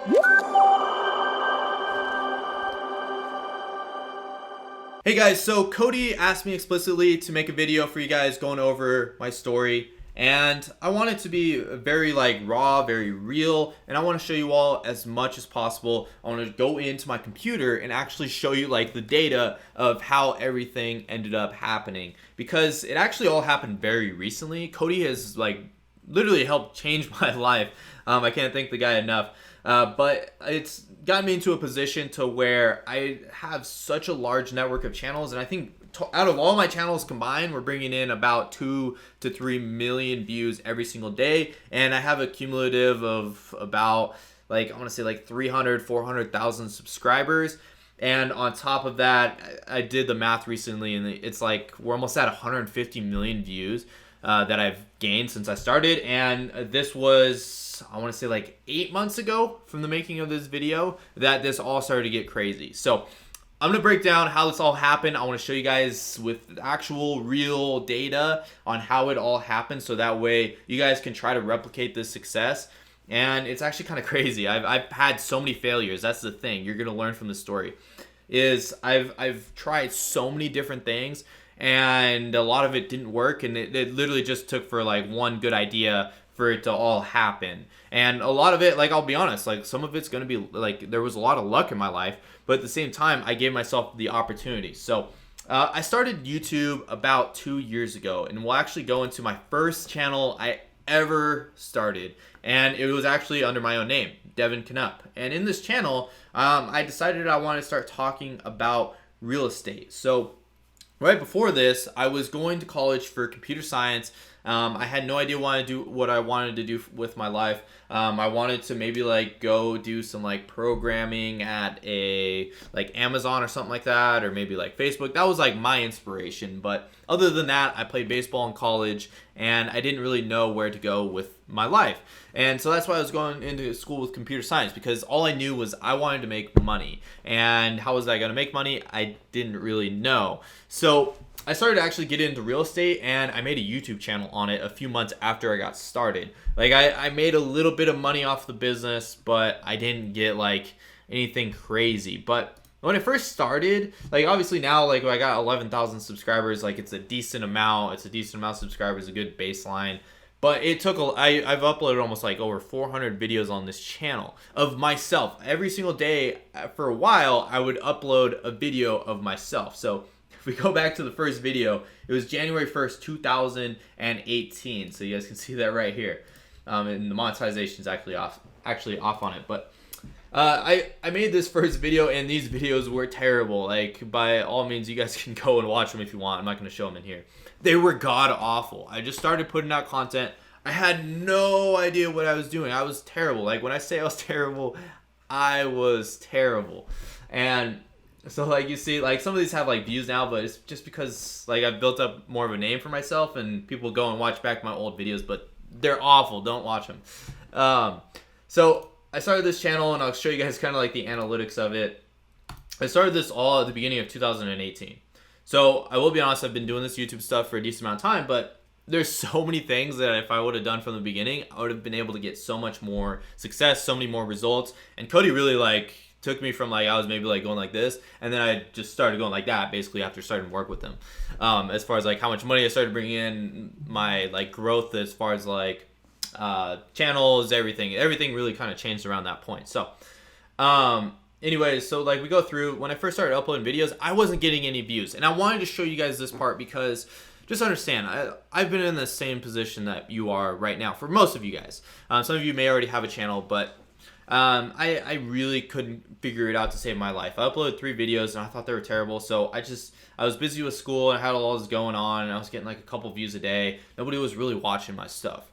Hey guys, so Cody asked me explicitly to make a video for you guys going over my story, and I want it to be very raw, very real, and I want to show you all as much as possible. I want to go into my computer and actually show you the data of how everything ended up happening, because it actually all happened very recently. Cody has literally helped change my life. I can't thank the guy enough. But it's gotten me into a position to where I have such a large network of channels, and I think out of all my channels combined, we're bringing in about 2 to 3 million views every single day, and I have a cumulative of about I want to say 400,000 subscribers. And on top of that, I did the math recently, and it's we're almost at 150 million views that I've gained since I started. And this was, I want to say 8 months ago from the making of this video that this all started to get crazy. So I'm going to break down how this all happened. I want to show you guys with actual real data on how it all happened, so that way you guys can try to replicate this success. And it's actually kind of crazy. I've had so many failures. That's the thing you're going to learn from the story, is I've tried so many different things, and a lot of it didn't work, and it literally just took for one good idea for it to all happen. And a lot of it, I'll be honest, some of it's going to be there was a lot of luck in my life, but at the same time I gave myself the opportunity. So I started YouTube about 2 years ago, and we'll actually go into my first channel I ever started, and it was actually under my own name, Devon Canup. And in this channel, I decided I wanted to start talking about real estate. So right before this, I was going to college for computer science. I had no idea what I wanted to do with my life. I wanted to maybe go do some programming at a Amazon or something like that, or maybe Facebook. That was my inspiration. But other than that, I played baseball in college, and I didn't really know where to go with my life. And so that's why I was going into school with computer science, because all I knew was I wanted to make money. And how was I going to make money? I didn't really know. So I started to actually get into real estate, and I made a YouTube channel on it a few months after I got started. I made a little bit of money off the business, but I didn't get anything crazy. But when I first started, obviously now I got 11,000 subscribers, it's a decent amount. It's a decent amount of subscribers, a good baseline. But it took I've uploaded almost over 400 videos on this channel of myself. Every single day for a while, I would upload a video of myself. So if we go back to the first video, it was January 1st, 2018. So you guys can see that right here. And the monetization is actually off on it. But I made this first video, and these videos were terrible. By all means, you guys can go and watch them if you want. I'm not going to show them in here. They were god awful. I just started putting out content. I had no idea what I was doing. I was terrible. When I say I was terrible, I was terrible. And so you see, some of these have views now, but it's just because I've built up more of a name for myself, and people go and watch back my old videos, but they're awful. Don't watch them. So I started this channel, and I'll show you guys kind of the analytics of it. I started this all at the beginning of 2018. So I will be honest, I've been doing this YouTube stuff for a decent amount of time, but there's so many things that if I would have done from the beginning, I would have been able to get so much more success, so many more results. And Cody really took me from I was maybe going like this, and then I just started going like that basically after starting to work with him. As far as how much money I started bringing in, my growth as far as channels, everything really kind of changed around that point. So anyways, so we go through, when I first started uploading videos, I wasn't getting any views, and I wanted to show you guys this part because just understand, I've been in the same position that you are right now for most of you guys. Some of you may already have a channel, but I really couldn't figure it out to save my life. I uploaded 3 videos, and I thought they were terrible, so I was busy with school, and I had all this going on, and I was getting a couple views a day. Nobody was really watching my stuff.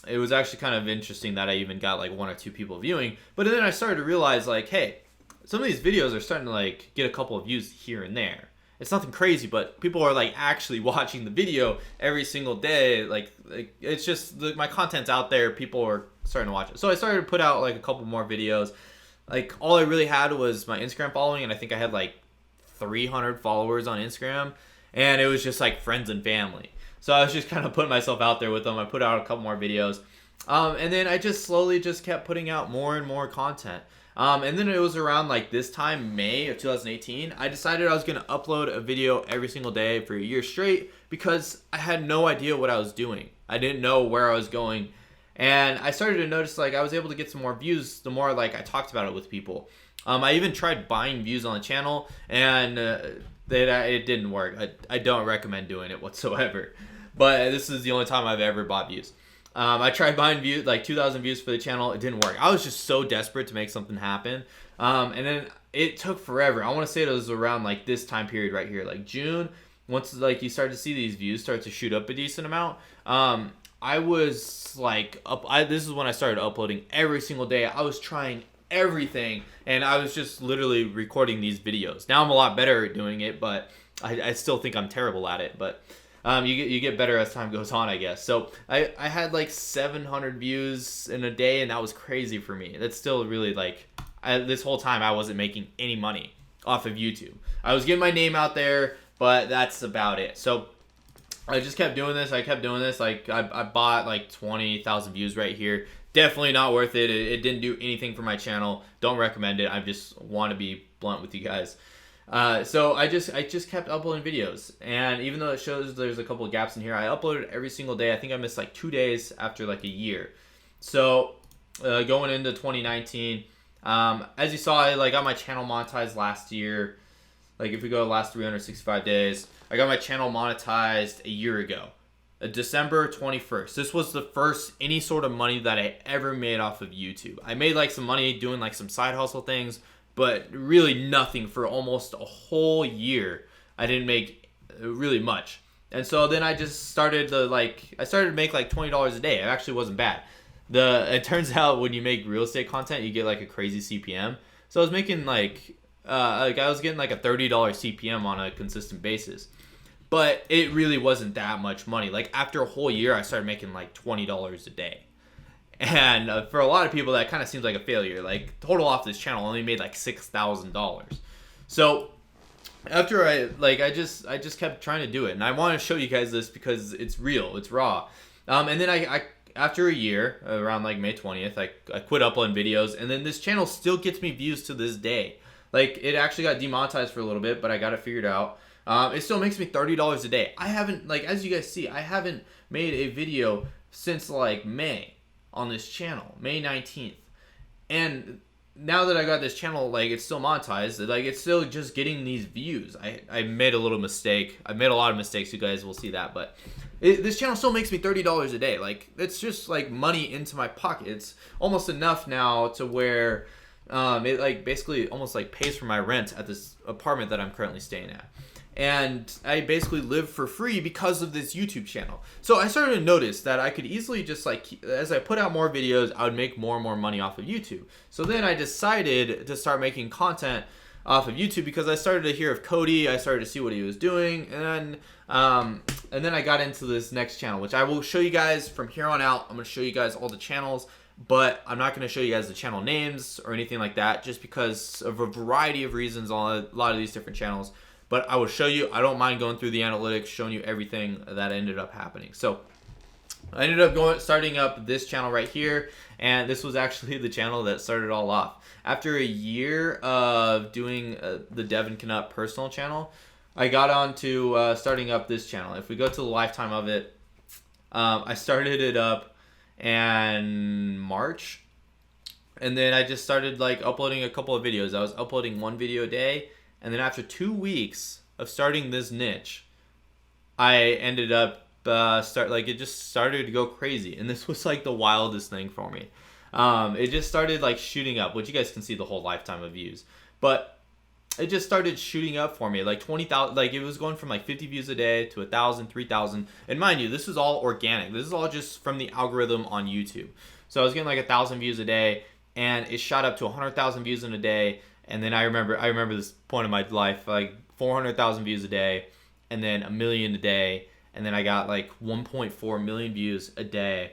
It was actually kind of interesting that I even got 1 or 2 people viewing, but then I started to realize hey, some of these videos are starting to get a couple of views here and there. It's nothing crazy, but people are actually watching the video every single day. It's just my content's out there. People are starting to watch it. So I started to put out a couple more videos. All I really had was my Instagram following, and I think I had 300 followers on Instagram, and it was just friends and family. So I was just kind of putting myself out there with them. I put out a couple more videos, And then I just slowly just kept putting out more and more content. And then it was around like this time, May of 2018, I decided I was going to upload a video every single day for a year straight because I had no idea what I was doing. I didn't know where I was going. And I started to notice like I was able to get some more views the more like I talked about it with people. I even tried buying views on the channel, and it didn't work. I don't recommend doing it whatsoever. But this is the only time I've ever bought views. I tried buying views, like 2,000 views for the channel. It didn't work. I was just so desperate to make something happen. And then it took forever. I want to say it was around like this time period right here, like June. Once like you start to see these views start to shoot up a decent amount, I was like this is when I started uploading every single day. I was trying everything, and I was just literally recording these videos. Now I'm a lot better at doing it, but I still think I'm terrible at it. But you get better as time goes on, I guess. So I had like 700 views in a day, and that was crazy for me. That's still really like this whole time I wasn't making any money off of YouTube. I was getting my name out there, but that's about it. So I just kept doing this. Like I bought like 20,000 views right here. Definitely not worth it. It didn't do anything for my channel. Don't recommend it. I just want to be blunt with you guys. So I just kept uploading videos, and even though it shows there's a couple of gaps in here, I uploaded every single day. I think I missed like 2 days after like a year. So going into 2019, as you saw, I got my channel monetized last year. Like if we go the last 365 days, I got my channel monetized a year ago, December 21st. This was the first any sort of money that I ever made off of YouTube. I made like some money doing like some side hustle things, but really nothing for almost a whole year. I didn't make really much. And so then I just started to make like $20 a day. It actually wasn't bad. It turns out when you make real estate content, you get like a crazy CPM. So I was making I was getting like a $30 CPM on a consistent basis. But it really wasn't that much money. Like after a whole year, I started making like $20 a day. And for a lot of people, that kind of seems like a failure. Like total off this channel, I only made like $6,000. So after I just kept trying to do it, and I want to show you guys this because it's real, it's raw. And then I after a year, around like May 20th, I quit uploading videos, and then this channel still gets me views to this day. Like it actually got demonetized for a little bit, but I got it figured out. It still makes me $30 a day. I haven't, like, as you guys see, I haven't made a video since like May on this channel, May 19th. And now that I got this channel, like, it's still monetized, like, it's still just getting these views. I made a little mistake. I made a lot of mistakes. You guys will see that, but this channel still makes me $30 a day. Like, it's just like money into my pocket. It's almost enough now to where it like basically almost like pays for my rent at this apartment that I'm currently staying at. And I basically live for free because of this YouTube channel. So I started to notice that I could easily just like, as I put out more videos, I would make more and more money off of YouTube. So then I decided to start making content off of YouTube because I started to hear of Cody. I started to see what he was doing. And then I got into this next channel, which I will show you guys from here on out. I'm going to show you guys all the channels, but I'm not going to show you guys the channel names or anything like that, just because of a variety of reasons on a lot of these different channels. But I will show you. I don't mind going through the analytics, showing you everything that ended up happening. So I ended up starting up this channel right here, and this was actually the channel that started it all off. After a year of doing the Devon Canup personal channel, I got on to starting up this channel. If we go to the lifetime of it, I started it up in March, and then I just started like uploading a couple of videos. I was uploading one video a day. And then after 2 weeks of starting this niche, I ended up it just started to go crazy. And this was like the wildest thing for me. It just started like shooting up, which you guys can see the whole lifetime of views. But it just started shooting up for me, like 20,000. Like it was going from like 50 views a day to 1,000, 3,000. And mind you, this is all organic. This is all just from the algorithm on YouTube. So I was getting like 1,000 views a day, and it shot up to 100,000 views in a day. And then I remember this point in my life, like 400,000 views a day, and then 1 million a day, and then I got like 1.4 million views a day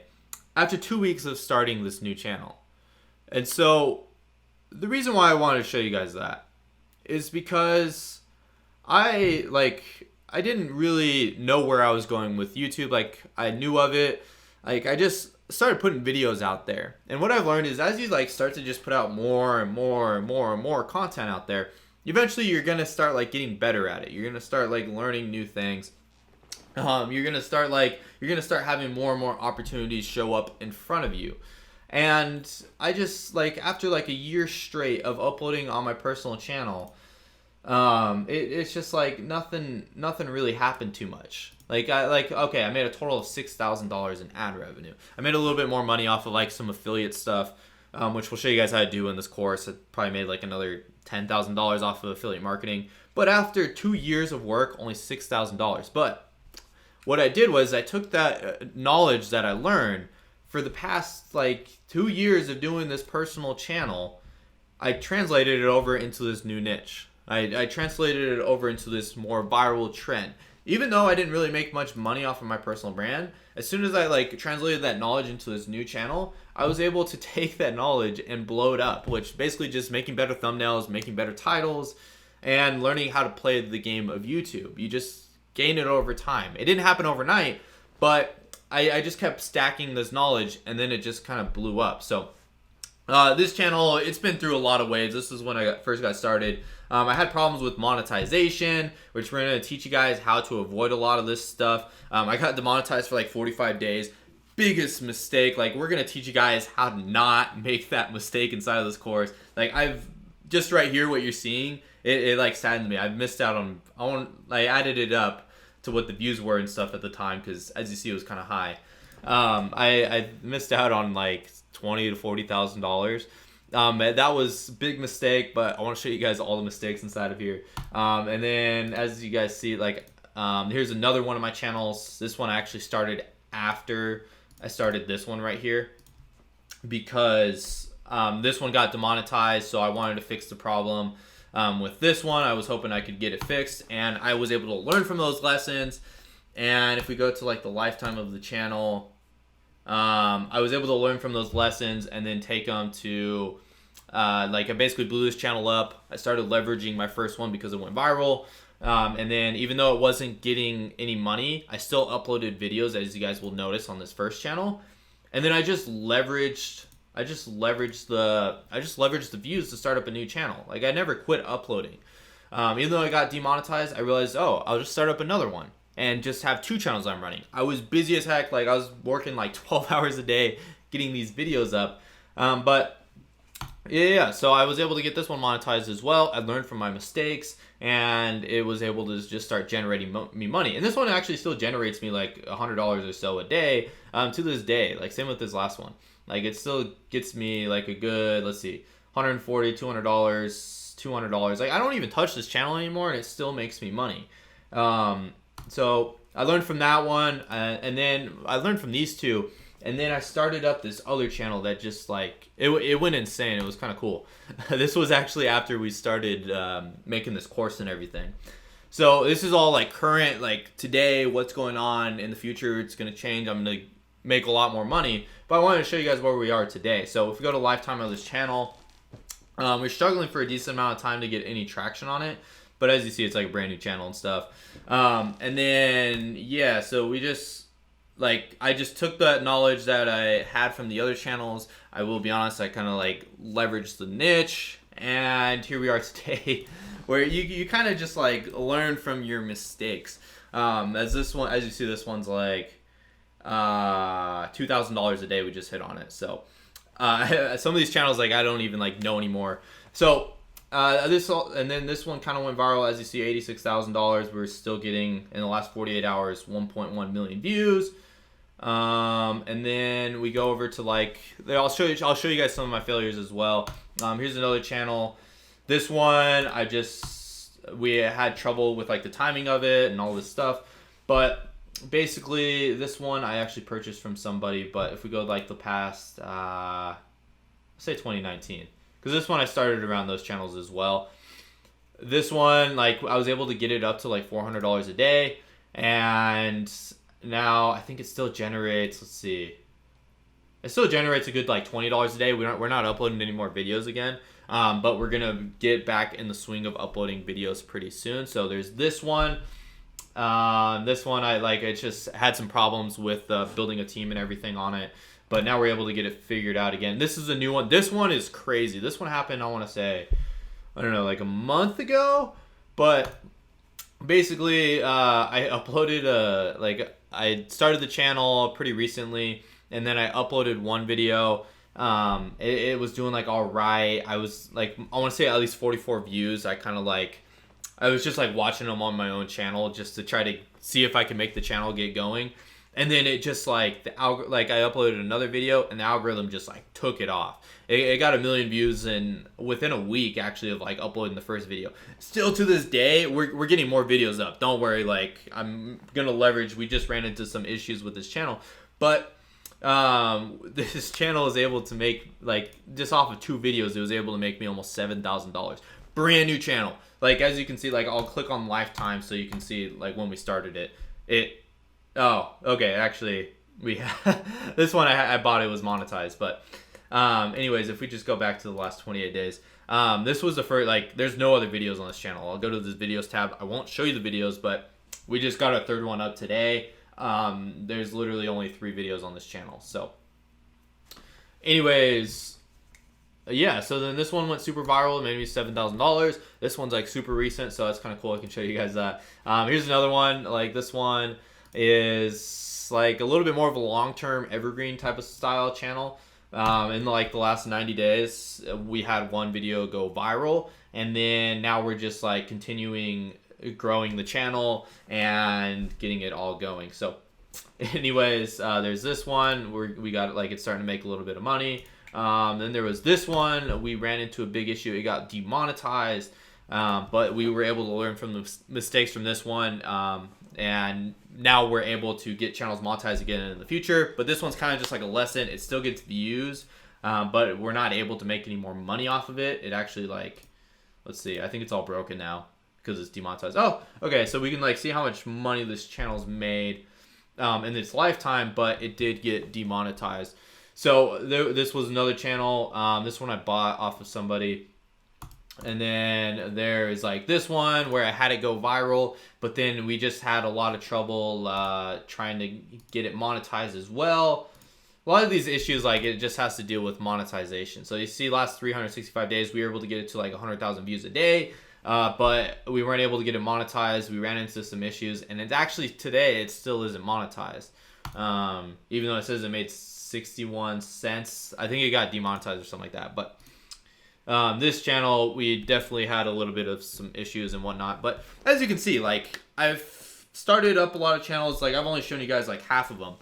after 2 weeks of starting this new channel. And so the reason why I wanted to show you guys that is because I didn't really know where I was going with YouTube. Like I knew of it. Like I just started putting videos out there. And what I've learned is as you like start to just put out more and more and more and more content out there, eventually you're gonna start like getting better at it. You're gonna start like learning new things. You're gonna start having more and more opportunities show up in front of you. And I just like after like a year straight of uploading on my personal channel, it's just like nothing really happened too much. Like okay, I made a total of $6,000 in ad revenue. I made a little bit more money off of like some affiliate stuff, which we'll show you guys how to do in this course. I probably made like another $10,000 off of affiliate marketing. But after 2 years of work, only $6,000. But what I did was I took that knowledge that I learned for the past like 2 years of doing this personal channel. I translated it over into this new niche. I translated it over into this more viral trend. Even though I didn't really make much money off of my personal brand, as soon as I like translated that knowledge into this new channel, I was able to take that knowledge and blow it up, which basically just making better thumbnails, making better titles, and learning how to play the game of YouTube. You just gain it over time. It didn't happen overnight, but I just kept stacking this knowledge, and then it just kind of blew up. So this channel, it's been through a lot of waves. This is when I first got started. I had problems with monetization, which we're going to teach you guys how to avoid a lot of this stuff. I got demonetized for like 45 days. Biggest mistake. Like, we're going to teach you guys how to not make that mistake inside of this course. Like, I've just right here, what you're seeing, it like saddened me. I've missed out on, I added it up to what the views were and stuff at the time, because as you see, it was kind of high. I missed out on like $20,000 to $40,000. That was a big mistake, but I want to show you guys all the mistakes inside of here. And then as you guys see, like, here's another one of my channels. This one I actually started after I started this one right here, because this one got demonetized, so I wanted to fix the problem. With this one, I was hoping I could get it fixed, and I was able to learn from those lessons. And if we go to like the lifetime of the channel, I was able to learn from those lessons and then take them to like I basically blew this channel up. I started leveraging my first one because it went viral. And then even though it wasn't getting any money, I still uploaded videos, as you guys will notice, on this first channel. And then I just leveraged the views to start up a new channel. Like, I never quit uploading. Even though I got demonetized, I realized, oh, I'll just start up another one and just have 2 channels I'm running. I was busy as heck. Like, I was working like 12 hours a day getting these videos up. But yeah, so I was able to get this one monetized as well. I learned from my mistakes, and it was able to just start generating me money. And this one actually still generates me like $100 or so a day to this day. Like, same with this last one. Like, it still gets me like a good, let's see, $140, $200, $200. Like, I don't even touch this channel anymore, and it still makes me money. So I learned from that one, and then I learned from these 2. And then I started up this other channel that just like, it went insane. It was kind of cool. This was actually after we started making this course and everything. So this is all like current, like today, what's going on in the future. It's going to change. I'm going to make a lot more money. But I wanted to show you guys where we are today. So if we go to lifetime of this channel, we're struggling for a decent amount of time to get any traction on it. But as you see, it's like a brand new channel and stuff. And then, yeah, so we just... like, I just took that knowledge that I had from the other channels. I will be honest, I kind of like leveraged the niche, and here we are today, where you kind of just like learn from your mistakes. As you see, this one's like $2,000 a day we just hit on it. So some of these channels, like, I don't even like know anymore. So and then this one kind of went viral. As you see, $86,000. We're still getting, in the last 48 hours, 1.1 million views. And then we go over to like, I'll show you guys some of my failures as well. Here's another channel. This one, we had trouble with like the timing of it and all this stuff. But basically, this one I actually purchased from somebody. But if we go like the past, say 2019, because this one I started around those channels as well. This one, like, I was able to get it up to like $400 a day, and now I think it still generates, let's see, it still generates a good like $20 a day. We're not uploading any more videos again, but we're gonna get back in the swing of uploading videos pretty soon. So there's this one. This one, I just had some problems with building a team and everything on it. but now we're able to get it figured out again. This is a new one. This one is crazy. This one happened, I want to say, I don't know, like a month ago, but basically I uploaded I started the channel pretty recently, and then I uploaded one video. It was doing like all right. I was like, I want to say at least 44 views. I was just like watching them on my own channel just to try to see if I can make the channel get going. And then it just like I uploaded another video and the algorithm just like took it off. It got 1 million views and within a week actually of like uploading the first video. Still to this day, we're getting more videos up. Don't worry, like I'm gonna leverage. We just ran into some issues with this channel, but this channel is able to make, like, just off of 2 videos, it was able to make me almost $7,000. Brand new channel. Like, as you can see, like, I'll click on lifetime so you can see, like, when we started it. Oh, okay, actually, this one I bought, it was monetized, but anyways, if we just go back to the last 28 days, this was the first, like, there's no other videos on this channel. I'll go to this videos tab. I won't show you the videos, but we just got our 3rd one up today. There's literally only 3 videos on this channel. So anyways, yeah, so then this one went super viral. It made me $7,000. This one's like super recent, so that's kind of cool. I can show you guys that. Here's another one. Like, this one is like a little bit more of a long-term evergreen type of style channel. In like the last 90 days, we had one video go viral, and then now we're just like continuing growing the channel and getting it all going. So anyways, there's this one where we got, like, it's starting to make a little bit of money. Then there was this one. We ran into a big issue. It got demonetized, but we were able to learn from the mistakes from this one, and now we're able to get channels monetized again in the future. But this one's kind of just like a lesson. It still gets views, but we're not able to make any more money off of it. It actually, like, let's see, I think it's all broken now because it's demonetized. Oh, okay, so we can like see how much money this channel's made in its lifetime, but it did get demonetized. So this was another channel. This one I bought off of somebody. And then there is like this one where I had it go viral, but then we just had a lot of trouble trying to get it monetized as well. A lot of these issues, like, it just has to deal with monetization. So you see, last 365 days, we were able to get it to like 100,000 views a day. But we weren't able to get it monetized. We ran into some issues, and it's actually today it still isn't monetized. Even though it says it made 61 cents, I think it got demonetized or something like that. But this channel, we definitely had a little bit of some issues and whatnot. But as you can see, like, I've started up a lot of channels. Like, I've only shown you guys like half of them,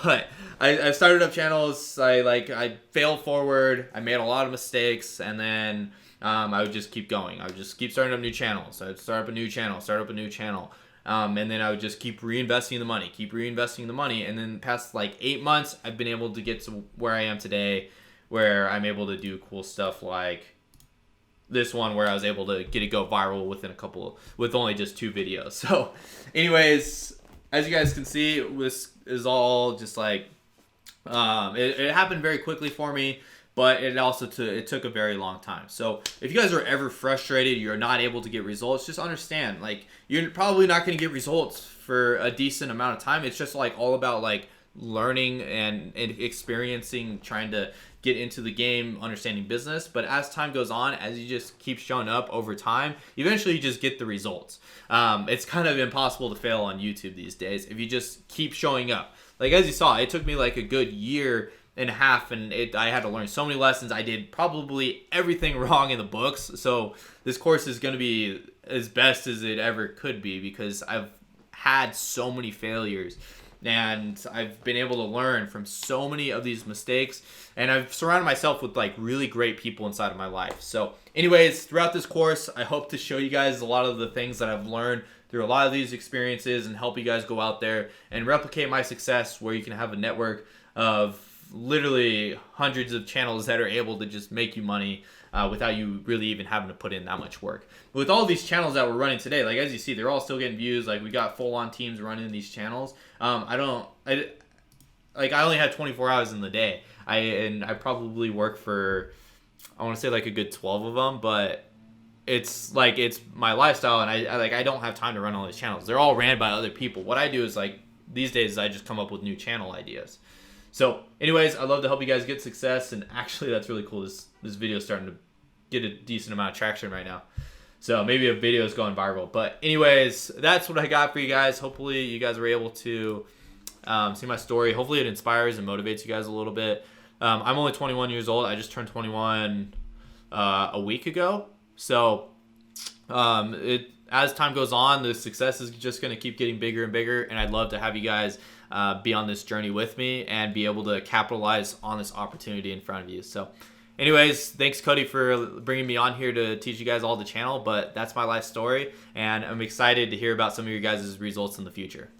but I've started up channels. I failed forward. I made a lot of mistakes, and then I would just keep going. I would just keep starting up new channels. So I'd start up a new channel, and then I would just keep reinvesting the money. And then past like 8 months, I've been able to get to where I am today, where I'm able to do cool stuff like this one, where I was able to get it go viral with only just 2 videos. So anyways, as you guys can see, this is all just like, it happened very quickly for me. But it took a very long time. So if you guys are ever frustrated, you're not able to get results, just understand, like, you're probably not going to get results for a decent amount of time. It's just like all about like learning and experiencing, trying to get into the game, understanding business. But as time goes on, as you just keep showing up over time, eventually you just get the results. It's kind of impossible to fail on YouTube these days if you just keep showing up. Like, as you saw, it took me like a good year and a half, and I had to learn so many lessons. I did probably everything wrong in the books, so this course is going to be as best as it ever could be, because I've had so many failures, and I've been able to learn from so many of these mistakes, and I've surrounded myself with like really great people inside of my life. So anyways, throughout this course, I hope to show you guys a lot of the things that I've learned through a lot of these experiences and help you guys go out there and replicate my success, where you can have a network of literally hundreds of channels that are able to just make you money without you really even having to put in that much work. With all these channels that we're running today, like, as you see, they're all still getting views. Like, we got full-on teams running these channels. I only had 24 hours in the day. I probably work for, I want to say like a good 12 of them, but it's like, it's my lifestyle, and I don't have time to run all these channels. They're all ran by other people. What I do is, like, these days I just come up with new channel ideas. So anyways, I'd love to help you guys get success. And actually, that's really cool. This video is starting to get a decent amount of traction right now. So maybe a video is going viral. But anyways, that's what I got for you guys. Hopefully you guys were able to see my story. Hopefully it inspires and motivates you guys a little bit. I'm only 21 years old. I just turned 21 a week ago. So as time goes on, the success is just going to keep getting bigger and bigger. And I'd love to have you guys be on this journey with me and be able to capitalize on this opportunity in front of you. So anyways, thanks Cody for bringing me on here to teach you guys all the channel, but that's my life story, and I'm excited to hear about some of your guys' results in the future.